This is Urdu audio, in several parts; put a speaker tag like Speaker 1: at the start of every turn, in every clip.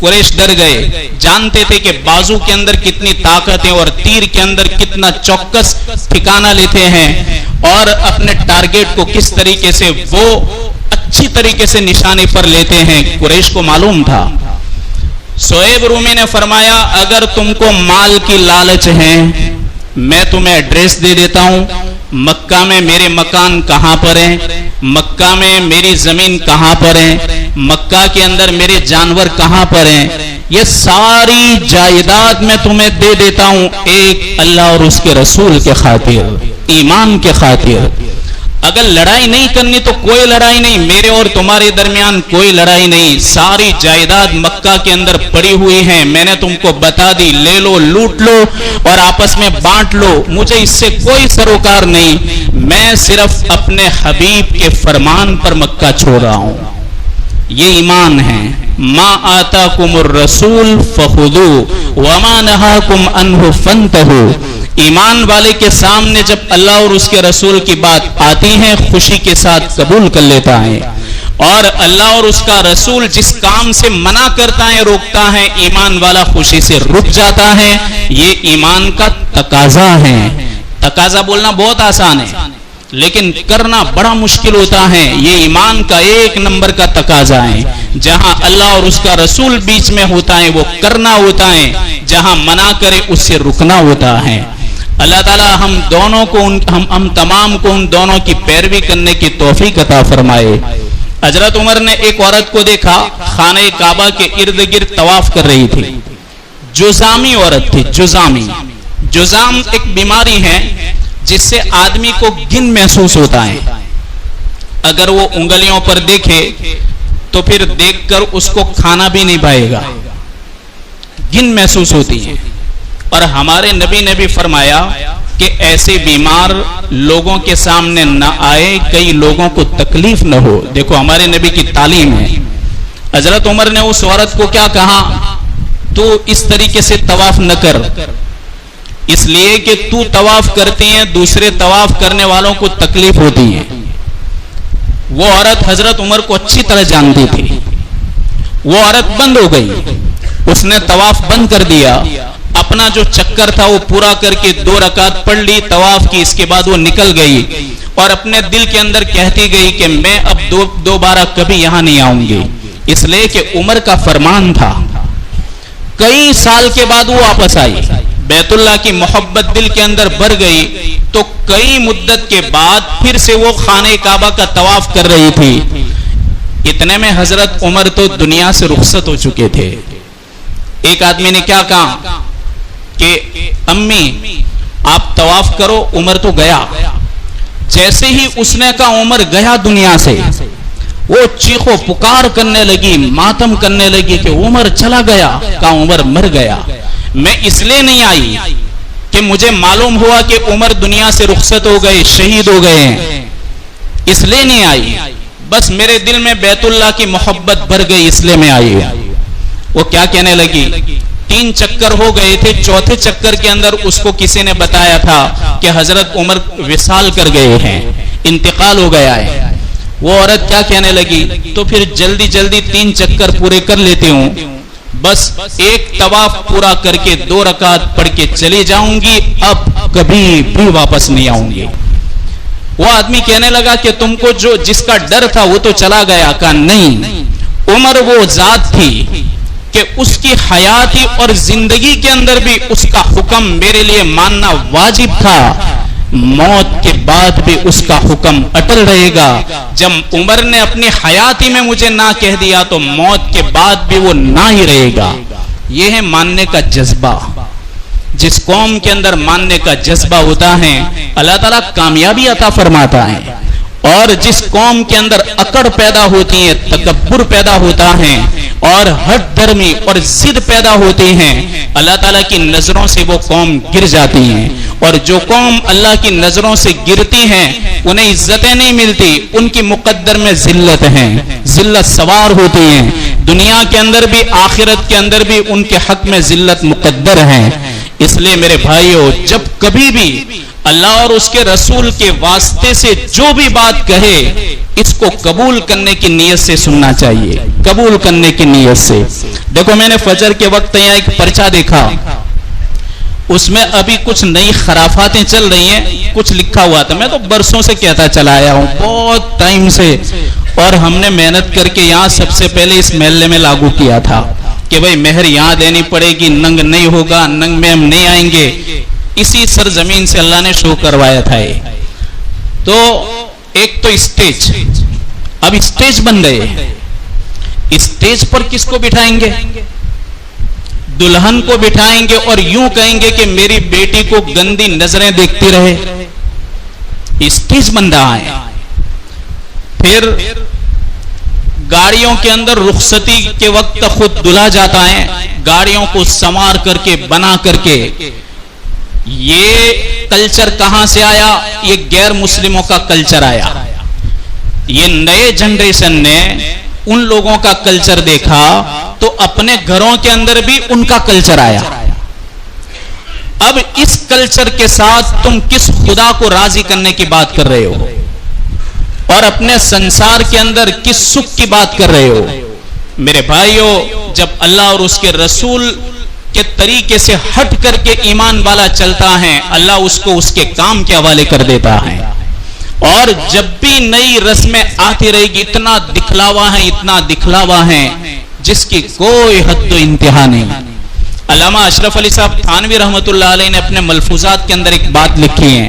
Speaker 1: قریش ڈر گئے، جانتے تھے کہ بازو کے اندر کتنی طاقت ہے اور تیر کے اندر کتنا چوکس ٹھکانہ لیتے ہیں اور اپنے ٹارگٹ کو کس طریقے سے وہ اچھی طریقے سے نشانے پر لیتے ہیں، قریش کو معلوم تھا۔ صہیب رومی نے فرمایا اگر تم کو مال کی لالچ ہے میں تمہیں ایڈریس دے دیتا ہوں، مکہ میں میرے مکان کہاں پر ہیں، مکہ میں میری زمین کہاں پر ہے، مکہ کے اندر میرے جانور کہاں پر ہیں، یہ ساری جائیداد میں تمہیں دے دیتا ہوں ایک اللہ اور اس کے رسول کے خاطر، ایمان کے خاطر۔ اگر لڑائی نہیں کرنی تو کوئی لڑائی نہیں، میرے اور تمہارے درمیان کوئی لڑائی نہیں، ساری جائیداد مکہ کے اندر پڑی ہوئی ہیں، میں نے تم کو بتا دی، لے لو، لوٹ لو اور آپس میں بانٹ لو، مجھے اس سے کوئی سروکار نہیں، میں صرف اپنے حبیب کے فرمان پر مکہ چھوڑ رہا ہوں۔ یہ ایمان ہے۔ ما آتاکم الرسول فخذوہ وما نہاکم عنہ فانتہوا۔ ایمان والے کے سامنے جب اللہ اور اس کے رسول کی بات آتی ہے خوشی کے ساتھ قبول کر لیتا ہے، اور اللہ اور اس کا رسول جس کام سے منع کرتا ہے روکتا ہے ایمان والا خوشی سے رک جاتا ہے۔ یہ ایمان کا تقاضا ہے۔ تقاضا بولنا بہت آسان ہے لیکن کرنا بڑا مشکل ہوتا ہے۔ یہ ایمان کا ایک نمبر کا تقاضا ہے۔ جہاں اللہ اور اس کا رسول بیچ میں ہوتا ہے وہ کرنا ہوتا ہے، جہاں منع کرے اس سے رکنا ہوتا ہے۔ اللہ تعالی ہم دونوں کو ہم تمام کو ان دونوں کی پیروی کرنے کی توفیق عطا فرمائے۔ حضرت عمر نے ایک عورت کو دیکھا خانہ کعبہ کے ارد گرد طواف کر رہی تھی، جزامی عورت تھی۔ جزام ایک بیماری ہے جس سے آدمی کو گن محسوس ہوتا ہے، اگر وہ انگلیوں پر دیکھے تو پھر دیکھ کر اس کو کھانا بھی نہیں پائے گا، گن محسوس ہوتی ہے۔ اور ہمارے نبی نے بھی فرمایا کہ ایسے بیمار لوگوں کے سامنے نہ آئے، کئی لوگوں کو تکلیف نہ ہو۔ دیکھو ہمارے نبی کی تعلیم ہے۔ حضرت عمر نے اس عورت کو کیا کہا؟ تو اس طریقے سے طواف نہ کر، اس لیے کہ تو طواف کرتی ہے دوسرے طواف کرنے والوں کو تکلیف ہوتی ہے۔ وہ عورت حضرت عمر کو اچھی طرح جانتی تھی۔ وہ عورت بند ہو گئی، اس نے طواف بند کر دیا، اپنا جو چکر تھا وہ پورا کر کے 2 رکعت پڑھ لی، طواف کی، اس کے بعد وہ نکل گئی اور اپنے دل کے اندر کہتی گئی کہ میں اب دوبارہ کبھی یہاں نہیں آؤں گی، اس لیے کہ عمر کا فرمان تھا۔ کئی سال کے بعد وہ واپس آئی، بیت اللہ کی محبت دل کے اندر بھر گئی، تو کئی مدت کے بعد پھر سے وہ خانہ کعبہ کا طواف کر رہی تھی۔ اتنے میں حضرت عمر تو دنیا سے رخصت ہو چکے تھے۔ ایک آدمی نے کیا کہا کہ امی آپ طواف کرو، عمر تو گیا۔ جیسے ہی اس نے کہا عمر گیا دنیا سے، وہ چیخو پکار کرنے لگی، ماتم کرنے لگی کہ عمر چلا گیا۔ کہا عمر مر گیا، میں اس لیے نہیں آئی کہ مجھے معلوم ہوا کہ عمر دنیا سے رخصت ہو گئے، شہید ہو گئے ہیں، اس لیے نہیں آئی، بس میرے دل میں بیت اللہ کی محبت بھر گئی اس لیے میں آئی۔ وہ کیا کہنے لگی؟ 3 چکر ہو گئے تھے، چوتھے چکر کے اندر اس کو کسی نے بتایا تھا کہ حضرت عمر وصال کر گئے ہیں، انتقال ہو گیا ہے۔ وہ عورت کیا کہنے لگی؟ تو پھر جلدی جلدی 3 چکر پورے کر لیتی ہوں، بس ایک طواف پورا کر کے 2 رکعت پڑھ کے چلی جاؤں گی، اب کبھی بھی واپس نہیں آؤں گی۔ وہ آدمی کہنے لگا کہ تم کو جس کا ڈر تھا وہ تو چلا گیا۔ کہا نہیں، عمر وہ ذات تھی کہ اس کی حیاتی اور زندگی کے اندر بھی اس کا حکم میرے لیے ماننا واجب تھا، موت کے بعد بھی اس کا حکم اٹل رہے گا۔ جب عمر نے اپنی حیاتی میں مجھے نہ کہہ دیا تو موت کے بعد بھی وہ نہ ہی رہے گا۔ یہ ہے ماننے کا جذبہ۔ جس قوم کے اندر ماننے کا جذبہ ہوتا ہے اللہ تعالیٰ کامیابی عطا فرماتا ہے، اور جس قوم کے اندر اکڑ پیدا ہوتی ہے، تکبر پیدا ہوتا ہے اور ہٹ درمی اور ضد پیدا ہوتی ہیں، اللہ تعالیٰ کی نظروں سے وہ قوم گر جاتی ہیں۔ اور جو قوم اللہ کی نظروں سے گرتی ہیں انہیں عزتیں نہیں ملتی، ان کی مقدر میں ذلت ہیں، ذلت سوار ہوتی ہیں، دنیا کے اندر بھی آخرت کے اندر بھی ان کے حق میں ذلت مقدر ہیں۔ اس لیے میرے بھائیوں، جب کبھی بھی اللہ اور اس کے رسول کے واسطے سے جو بھی بات کہے اس کو قبول کرنے کی نیت سے سننا چاہیے، قبول کرنے کی نیت سے۔ دیکھو میں نے فجر کے وقت یہاں ایک پرچہ دیکھا، اس میں ابھی کچھ نئی خرافاتیں چل رہی ہیں، کچھ لکھا ہوا تھا، میں تو برسوں سے کہتا چلا آیا ہوں، بہت ٹائم سے، اور ہم نے محنت کر کے یہاں سب سے پہلے اس محلے میں لاگو کیا تھا کہ بھئی مہر یہاں دینی پڑے گی، ننگ نہیں ہوگا، ننگ میں ہم نہیں آئیں گے۔ اسی سرزمین سے اللہ نے شروع کروایا تھا یہ۔ تو ایک تو اسٹیج، اب اسٹیج بن گئے، اسٹیج پر کس کو بٹھائیں گے؟ دلہن کو بٹھائیں گے اور یوں کہیں گے کہ میری بیٹی کو گندی نظریں دیکھتی رہے، اسٹیج بن رہا ہے۔ پھر گاڑیوں کے اندر رخصتی کے وقت خود دلہا جاتا ہے، گاڑیوں کو سنوار کر کے بنا کر کے۔ یہ کلچر کہاں سے آیا؟ یہ غیر مسلموں کا کلچر آیا۔ یہ نئے جنریشن نے ان لوگوں کا کلچر دیکھا تو اپنے گھروں کے اندر بھی ان کا کلچر آیا۔ اب اس کلچر کے ساتھ تم کس خدا کو راضی کرنے کی بات کر رہے ہو اور اپنے سنسار کے اندر کس سکھ کی بات کر رہے ہو؟ میرے بھائیو، جب اللہ اور اس کے رسول کے طریقے سے ہٹ کر کے ایمان والا چلتا ہے، اللہ اس کو اس کے کام کے حوالے کر دیتا ہے۔ اور جب بھی نئی رسمیں آتی رہے گی، اتنا دکھلاوا ہے، اتنا دکھلاوا ہے جس کی کوئی حد و انتہا نہیں۔ علامہ اشرف علی صاحب تھانوی رحمۃ اللہ علیہ نے اپنے ملفوظات کے اندر ایک بات لکھی ہے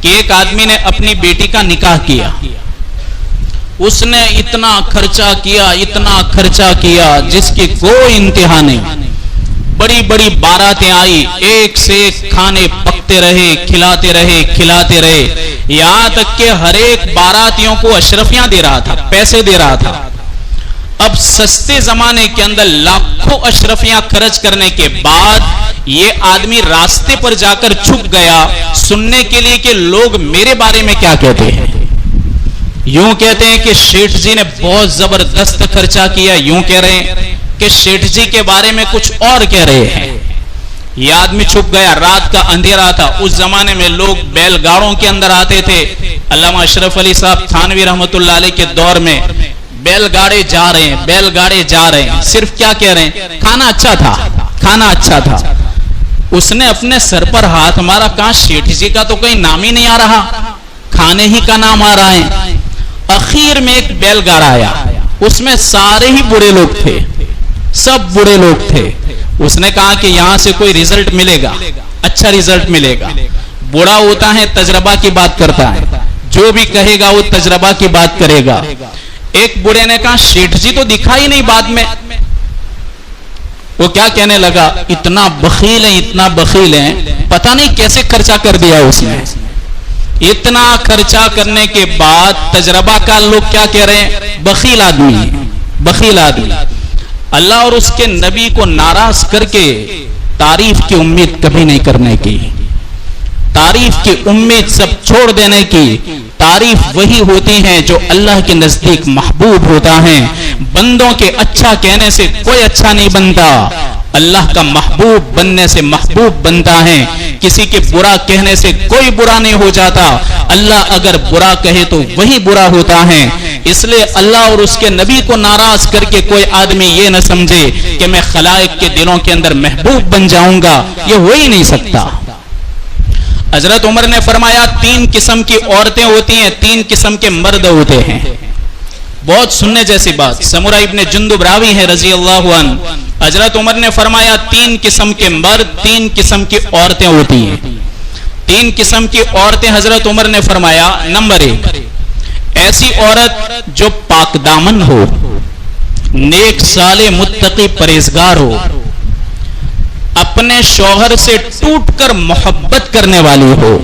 Speaker 1: کہ ایک آدمی نے اپنی بیٹی کا نکاح کیا، اس نے اتنا خرچہ کیا، اتنا خرچہ کیا جس کی کوئی انتہا نہیں۔ بڑی بڑی باراتیں آئی، ایک سے ایک کھانے پکتے رہے، کھلاتے رہے، یہاں تک کہ ہر ایک باراتیوں کو اشرفیاں دے رہا تھا، پیسے دے رہا تھا۔ اب سستے زمانے کے اندر لاکھوں اشرفیاں خرچ کرنے کے بعد یہ آدمی راستے پر جا کر چھپ گیا سننے کے لیے کہ لوگ میرے بارے میں کیا کہتے ہیں۔ یوں کہتے ہیں کہ شیٹھ جی نے بہت زبردست خرچہ کیا، یوں کہہ رہے ہیں کہ شیٹھ جی کے بارے میں کچھ اور کہہ رہے ہیں۔ یہ آدمی چھپ گیا، رات کا اندھیرا تھا، اس زمانے میں لوگ بیل گاڑوں کے اندر آتے تھے۔ علامہ اشرف علی صاحب تھانوی رحمۃ اللہ علیہ کے دور میں بیل گاڑے جا رہے ہیں، صرف کیا کہہ رہے ہیں؟ کھانا اچھا تھا۔ اس نے اپنے سر پر ہاتھ مارا، کہاں شیٹھ جی کا تو کوئی نام ہی نہیں آ رہا، کھانے ہی کا نام آ رہا ہے۔ اخیر میں ایک بیل گاڑا آیا، اس میں سارے ہی بڑے لوگ تھے، سب بڑے لوگ تھے۔ اس نے کہا کہ یہاں سے کوئی ریزلٹ ملے گا، اچھا ریزلٹ ملے گا۔ بڑا ہوتا ہے تجربہ کی بات کرتا ہے، جو بھی کہے گا وہ تجربہ کی بات کرے گا۔ ایک بڑے نے کہا شیٹھ جی تو دکھائی نہیں بعد میں۔ وہ کیا کہنے لگا؟ اتنا بخیل ہیں، پتہ نہیں کیسے خرچہ کر دیا اس نے۔ اتنا خرچہ کرنے کے بعد تجربہ کا لوگ کیا کہہ رہے ہیں؟ بخیل آدمی۔ اللہ اور اس کے نبی کو ناراض کر کے تعریف کی امید کبھی نہیں کرنے کی، تعریف کی امید سب چھوڑ دینے کی۔ تعریف وہی ہوتی ہے جو اللہ کے نزدیک محبوب ہوتا ہے۔ بندوں کے اچھا کہنے سے کوئی اچھا نہیں بنتا، اللہ کا محبوب بننے سے محبوب بنتا ہے۔ کسی کے برا کہنے سے کوئی برا نہیں ہو جاتا، اللہ اگر برا کہے تو وہی برا ہوتا ہے۔ اس لیے اللہ اور اس کے نبی کو ناراض کر کے کوئی آدمی یہ نہ سمجھے کہ میں خلائق کے دلوں کے اندر محبوب بن جاؤں گا، یہ ہو ہی نہیں سکتا۔ حضرت عمر نے فرمایا 3 قسم کی عورتیں ہوتی ہیں، 3 قسم کے مرد ہوتے ہیں۔ بہت سننے جیسی بات، سمورہ ابن جندب راوی ہے رضی اللہ عنہ۔ حضرت عمر نے فرمایا 3 قسم کے مرد، 3 قسم کی عورتیں ہوتی ہیں۔ 3 قسم کی عورتیں حضرت عمر نے فرمایا، نمبر 1 ایسی عورت جو پاک دامن ہو، نیک صالح متقی پرہیزگار ہو، اپنے شوہر سے ٹوٹ کر محبت کرنے والی ہو،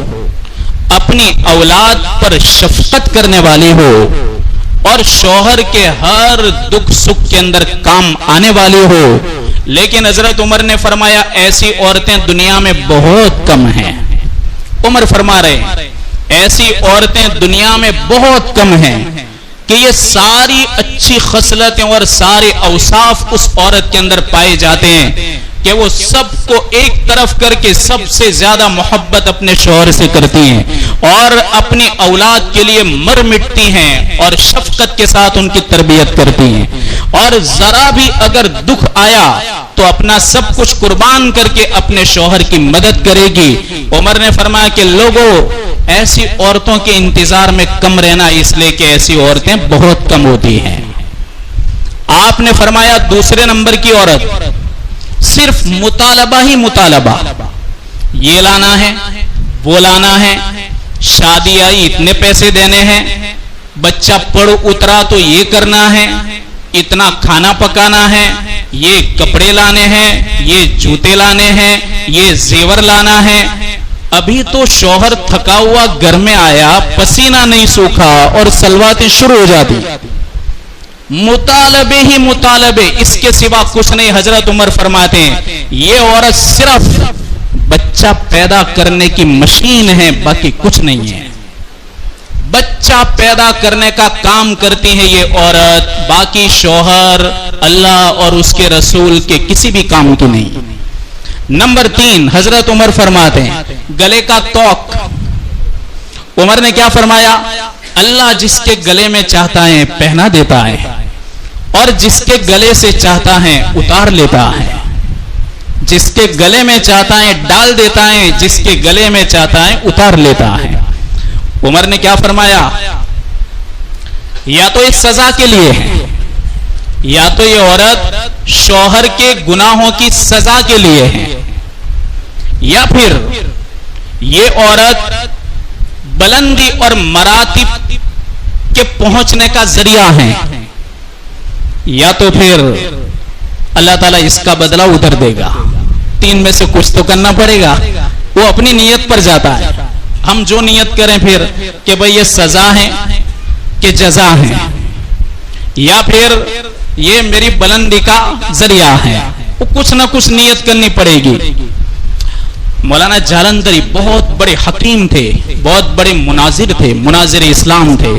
Speaker 1: اپنی اولاد پر شفقت کرنے والی ہو، اور شوہر کے ہر دکھ سکھ کے اندر کام آنے والی ہو۔ لیکن حضرت عمر نے فرمایا ایسی عورتیں دنیا میں بہت کم ہیں۔ عمر فرما رہے ہیں ایسی عورتیں دنیا میں بہت کم ہیں کہ یہ ساری اچھی خصلتیں اور سارے اوصاف اس عورت کے اندر پائے جاتے ہیں کہ وہ سب کو ایک طرف کر کے سب سے زیادہ محبت اپنے شوہر سے کرتی ہیں۔ اور اپنی اولاد کے لیے مر مٹتی ہیں اور شفقت کے ساتھ ان کی تربیت کرتی ہیں، اور ذرا بھی اگر دکھ آیا تو اپنا سب کچھ قربان کر کے اپنے شوہر کی مدد کرے گی۔ عمر نے فرمایا کہ لوگوں، ایسی عورتوں کے انتظار میں کم رہنا، اس لیے کہ ایسی عورتیں بہت کم ہوتی ہیں۔ آپ نے فرمایا دوسرے نمبر کی عورت صرف مطالبہ ہی مطالبہ، یہ لانا ہے، وہ لانا ہے، شادی آئی اتنے پیسے دینے ہیں، بچہ پڑھ اترا تو یہ کرنا ہے، اتنا کھانا پکانا ہے، یہ کپڑے لانے ہیں، یہ جوتے لانے ہیں، یہ زیور لانا ہے۔ ابھی تو شوہر تھکا ہوا گھر میں آیا، پسینہ نہیں سوکھا اور سلواتیں شروع ہو جاتی، مطالبے ہی مطالبے، اس کے سوا کچھ نہیں۔ حضرت عمر فرماتے ہیں یہ عورت صرف بچہ پیدا کرنے کی مشین ہے، باقی کچھ نہیں ہے۔ بچہ پیدا کرنے کا کام کرتی ہے یہ عورت، باقی شوہر اللہ اور اس کے رسول کے کسی بھی کام کی نہیں۔ نمبر 3، حضرت عمر فرماتے ہیں گلے کا توق۔ عمر نے کیا فرمایا؟ اللہ جس کے گلے میں چاہتا ہے پہنا دیتا ہے، اور جس کے گلے سے چاہتا ہے اتار لیتا ہے، جس کے گلے میں چاہتا ہے ڈال دیتا ہے، جس کے گلے میں چاہتا ہے اتار لیتا ہے۔ عمر نے کیا فرمایا؟ یا تو اس سزا کے لیے ہے، یا تو یہ عورت شوہر کے گناہوں کی سزا کے لیے ہے، یا پھر یہ عورت بلندی اور مراتب کے پہنچنے کا ذریعہ ہے، یا تو پھر اللہ تعالیٰ اس کا بدلہ ادھر دے گا۔ 3 میں سے کچھ تو کرنا پڑے گا۔ وہ اپنی نیت پر جاتا ہے، ہم جو نیت کریں پھر کہ بھئی یہ سزا ہے کہ جزا ہے، یا پھر یہ میری بلندی کا ذریعہ ہے، وہ کچھ نہ کچھ نیت کرنی پڑے گی۔ مولانا جالندھری بہت بڑے حکیم تھے، بہت بڑے مناظر تھے، مناظر اسلام تھے۔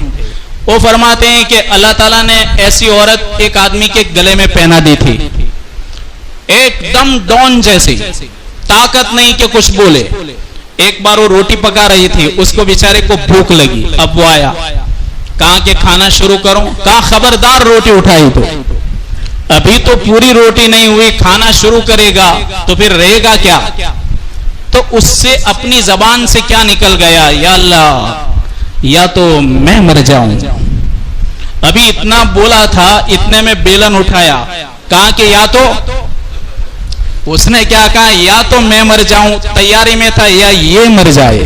Speaker 1: وہ فرماتے ہیں کہ اللہ تعالیٰ نے ایسی عورت ایک آدمی کے گلے میں پہنا دی تھی، ایک دم ڈون جیسی، طاقت نہیں کہ کچھ بولے۔ ایک بار وہ روٹی پکا رہی تھی، اس کو بیچارے کو بھوک لگی، اب وہ آیا، کہا کہ کھانا شروع کروں، کہا خبردار روٹی اٹھائی تو ابھی تو پوری روٹی نہیں ہوئی، کھانا شروع کرے گا تو پھر رہے گا کیا؟ تو اس سے اپنی زبان سے کیا نکل گیا؟ یا اللہ، یا تو میں مر جاؤں۔ ابھی اتنا بولا تھا، اتنے میں بیلن اٹھایا، کہا کہ یا تو، اس نے کیا کہا؟ یا تو میں مر جاؤں، تیاری میں تھا، یا یہ مر جائے۔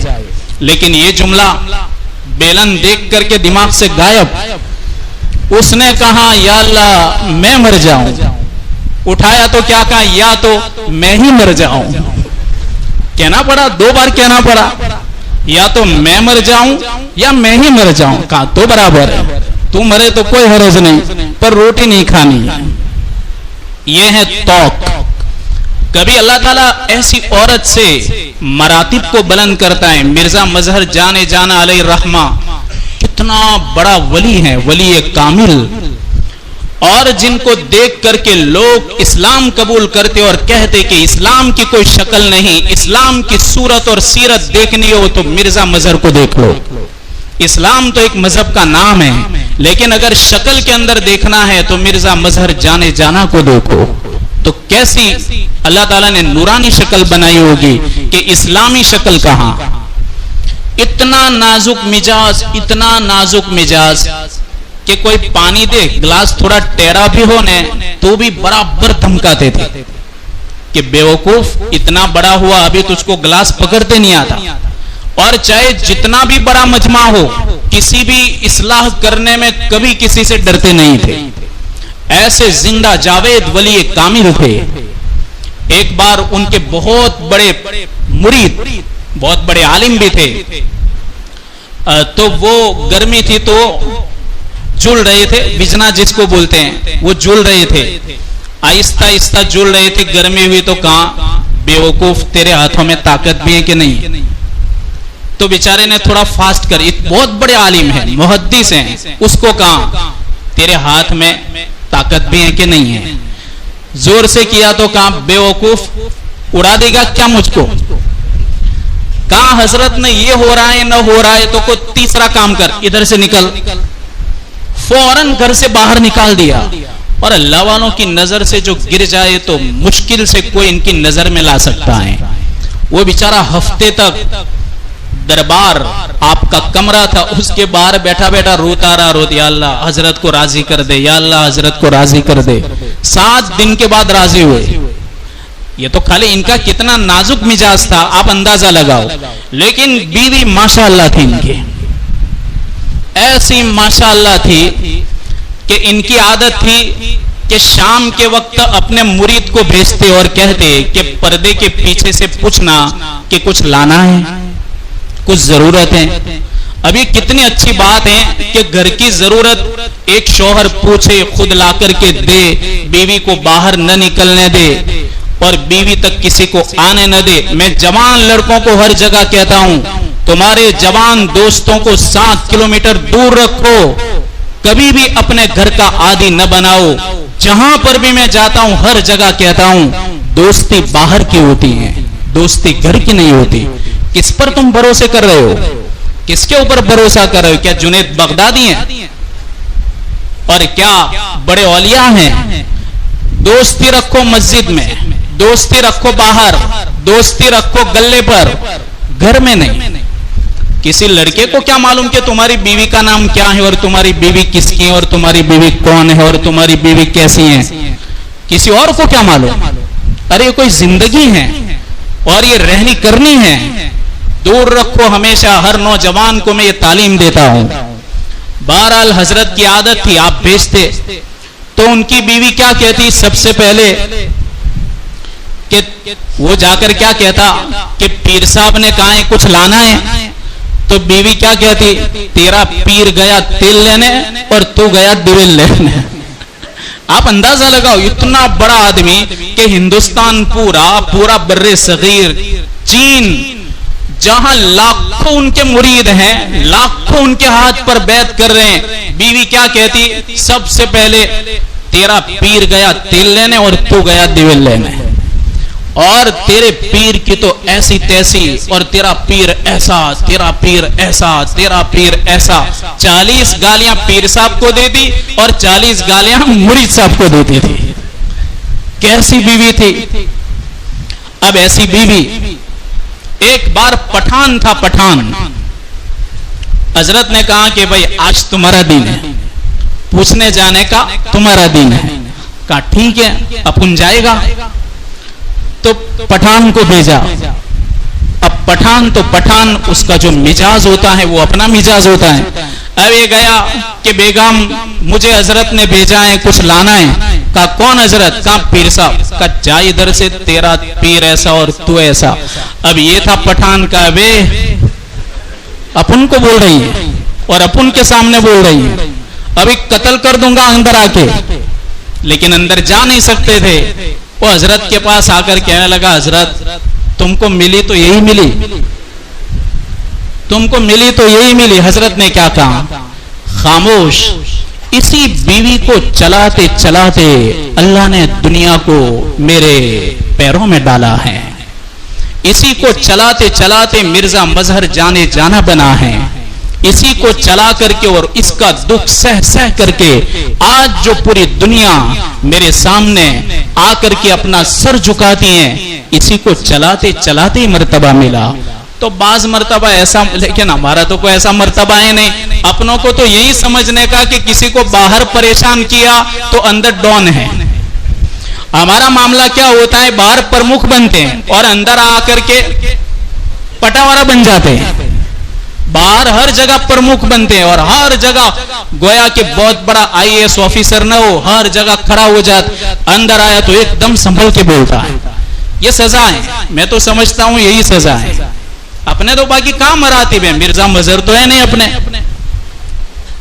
Speaker 1: لیکن یہ جملہ بیلن دیکھ کر کے دماغ سے غائب۔ اس نے کہا یا اللہ میں مر جاؤں، اٹھایا تو کیا کہا؟ یا تو میں ہی مر جاؤں۔ کہنا پڑا، 2 بار کہنا پڑا، یا تو میں مر جاؤں یا میں ہی مر جاؤں۔ کہا تو برابر ہے، تو مرے تو کوئی حرج نہیں، پر روٹی نہیں کھانی۔ یہ ہے توق۔ کبھی اللہ تعالیٰ ایسی عورت سے مراتب کو بلند کرتا ہے۔ مرزا مظہر جان جانا علیہ الرحمہ کتنا بڑا ولی ہے، ولی کامل، اور جن کو دیکھ کر کے لوگ اسلام قبول کرتے اور کہتے کہ اسلام کی کوئی شکل نہیں، اسلام کی صورت اور سیرت دیکھنی ہو تو مرزا مظہر کو دیکھ لو۔ اسلام تو ایک مذہب کا نام ہے، لیکن اگر شکل کے اندر دیکھنا ہے تو مرزا مظہر جانے جانا کو دیکھو۔ تو کیسی اللہ تعالیٰ نے نورانی شکل بنائی ہوگی کہ اسلامی شکل کہاں؟ اتنا نازک مزاج، اتنا نازک مزاج کہ کوئی پانی دے، گلاس تھوڑا ٹیڑھا بھی ہونے تو بھی برابر دھمکاتے تھے کہ بیوقوف، اتنا بڑا ہوا ابھی تجھ کو گلاس پکڑتے نہیں آتا۔ اور چاہے جتنا بھی بڑا مجمع ہو، کسی بھی اصلاح کرنے میں کبھی کسی سے ڈرتے نہیں تھے۔ ایسے زندہ جاوید ولی کامل تھے۔ ایک بار ان کے بہت بڑے مرید، بہت بڑے عالم بھی تھے، تو وہ گرمی تھی تو جل رہے تھے، بجنا جس کو بولتے ہیں، وہ جل رہے تھے، آہستہ آہستہ جل رہے تھے۔ گرمی ہوئی تو کہا بیوقوف تیرے ہاتھوں میں طاقت بھی ہے کہ نہیں؟ تو بیچارے نے تھوڑا فاسٹ کر، بہت بڑے عالم ہیں، محدث ہیں، اس کو کہا تیرے ہاتھ میں طاقت بھی ہے کہ نہیں ہے؟ زور سے کیا تو کہا بیوقوف اڑا دے گا کیا مجھ کو؟ کہا حضرت نے یہ ہو رہا ہے نہ ہو رہا ہے تو کوئی تیسرا کام کر، ادھر سے نکل. فوراً گھر سے باہر نکال دیا. اور اللہ والوں کی نظر سے جو گر جائے تو مشکل سے کوئی ان کی نظر میں لا سکتا ہے. وہ بیچارہ ہفتے تک دربار آپ کا کمرہ تھا اس کے باہر بیٹھا بیٹھا روتا رہا، یا اللہ حضرت کو راضی کر دے، یا اللہ حضرت کو راضی کر دے. 7 دن کے بعد راضی ہوئے. یہ تو خالی ان کا کتنا نازک مزاج تھا آپ اندازہ لگاؤ. لیکن بیوی ماشاءاللہ تھی ان کی، ایسی ماشاءاللہ تھی کہ ان کی عادت تھی کہ شام کے وقت اپنے مرید کو بھیجتے اور کہتے کہ پردے کے پیچھے سے پوچھنا کہ کچھ لانا ہے، کچھ ضرورت ہے. اب یہ کتنی اچھی بات ہے کہ گھر کی ضرورت ایک شوہر پوچھے، خود لا کر کے دے، بیوی کو باہر نہ نکلنے دے اور بیوی تک کسی کو آنے نہ دے. میں جوان لڑکوں کو ہر جگہ کہتا ہوں تمہارے جوان دوستوں کو 7 کلومیٹر دور رکھو، کبھی بھی اپنے گھر کا عادی نہ بناؤ. جہاں پر بھی میں جاتا ہوں ہر جگہ کہتا ہوں دوستی باہر کی ہوتی ہے، دوستی گھر کی نہیں ہوتی. کس پر تم بھروسے کر رہے ہو؟ کس کے اوپر بھروسہ کر رہے ہو؟ کیا جنید بغدادی ہیں اور کیا بڑے اولیاء ہیں؟ دوستی رکھو مسجد میں، دوستی رکھو باہر، دوستی رکھو گلے پر، گھر میں نہیں. کسی لڑکے کو کیا معلوم کہ تمہاری بیوی کا نام کیا ہے اور تمہاری بیوی کس کی ہے اور تمہاری بیوی کون ہے اور تمہاری بیوی کیسی ہے؟ کسی اور کو کیا معلوم؟ ارے کوئی زندگی ہے اور یہ رہنی کرنی ہے. دور رکھو ہمیشہ. ہر نوجوان کو میں یہ تعلیم دیتا ہوں. بہرحال حضرت کی عادت تھی آپ بھیجتے تو ان کی بیوی کیا کہتی سب سے پہلے کہ وہ جا کر کیا کہتا کہ پیر صاحب نے کہا ہے کچھ لانا ہے. تو بیوی کیا کہتی تیرا پیر گیا تیل لینے اور تو گیا دیول لینے. آپ اندازہ لگاؤ اتنا بڑا آدمی کہ ہندوستان پورا بر صغیر، چین، جہاں لاکھوں ان کے مرید ہیں، لاکھوں ان کے ہاتھ پر بیعت کر رہے ہیں، بیوی کیا کہتی سب سے پہلے تیرا پیر گیا تیل لینے اور تو گیا دیول لینے. اور تیرے پیر کی تو ایسی تیسی اور تیرا پیر ایسا، تیرا پیر ایسا، تیرا پیر ایسا. 40 گالیاں پیر صاحب کو دیتی اور 40 گالیاں مرید صاحب کو دیتی تھی. کیسی بیوی تھی؟ اب ایسی بیوی. ایک بار پٹھان تھا، پٹھان. حضرت نے کہا کہ بھائی آج تمہارا دن ہے، پوچھنے جانے کا تمہارا دن ہے. کہا ٹھیک ہے اپن جائے گا. تو پٹھان کو بھیجا. اب پٹھان تو پٹھان، اس کا جو مزاج ہوتا ہے وہ اپنا مزاج ہوتا ہے. اب یہ گیا کہ بیگم مجھے حضرت نے بھیجا ہے کچھ لانا ہے. کہا کون حضرت؟ کہا پیر صاحب. کہا جا ادھر سے، تیرا پیر ایسا اور تو ایسا. اب یہ تھا پٹھان کا بے اپن کو بول رہی ہے اور اپن کے سامنے بول رہی ہے ابھی قتل کر دوں گا اندر آ کے. لیکن اندر جا نہیں سکتے تھے. وہ حضرت کے پاس آ کر کہنے لگا حضرت تم کو ملی تو یہی ملی، تم کو ملی تو یہی ملی. حضرت نے کیا کہا؟ خاموش. اسی بیوی کو چلاتے چلاتے اللہ نے دنیا کو میرے پیروں میں ڈالا ہے. اسی کو چلاتے چلاتے مرزا مظہر جانے جانا بنا ہے. اسی کو چلا کر کے اور اس کا دکھ سہ سہ کر کے آج جو پوری دنیا میرے سامنے آ کر کے اپنا سر جھکاتی ہیں، اسی کو چلاتے چلاتے مرتبہ ملا. تو بعض مرتبہ ایسا، لیکن ہمارا تو کوئی ایسا مرتبہ ہے نہیں. اپنوں کو تو یہی سمجھنے کا کہ کسی کو باہر پریشان کیا تو اندر ڈون ہے. ہمارا معاملہ کیا ہوتا ہے؟ باہر پرمکھ بنتے ہیں اور اندر آ کر کے پٹاوارا بن جاتے ہیں. باہر ہر جگہ پرمکھ بنتے ہیں اور ہر جگہ گویا کہ بہت بڑا IAS آفیسر نہ ہو، ہر جگہ کھڑا ہو جاتا. اندر آیا تو ایک دم سنبھل کے بولتا ہے. یہ سزا ہے. میں تو سمجھتا ہوں یہی سزا ہے. اپنے تو باقی کام مراتب ہیں، مرزا مظہر تو ہے نہیں اپنے.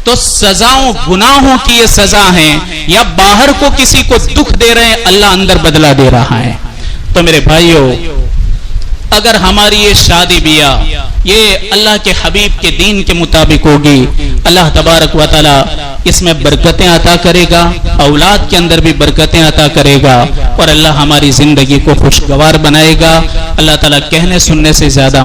Speaker 1: تو سزاؤں گناہوں کی یہ سزا ہے، یا باہر کو کسی کو دکھ دے رہے ہیں اللہ اندر بدلہ دے رہا ہے. تو میرے بھائیوں، اگر ہماری یہ شادی بیاہ یہ اللہ کے حبیب کے دین کے مطابق ہوگی، اللہ تبارک و تعالی اس میں برکتیں عطا کرے گا، اولاد کے اندر بھی برکتیں عطا کرے گا اور اللہ ہماری زندگی کو خوشگوار بنائے گا. اللہ تعالی کہنے سننے سے زیادہ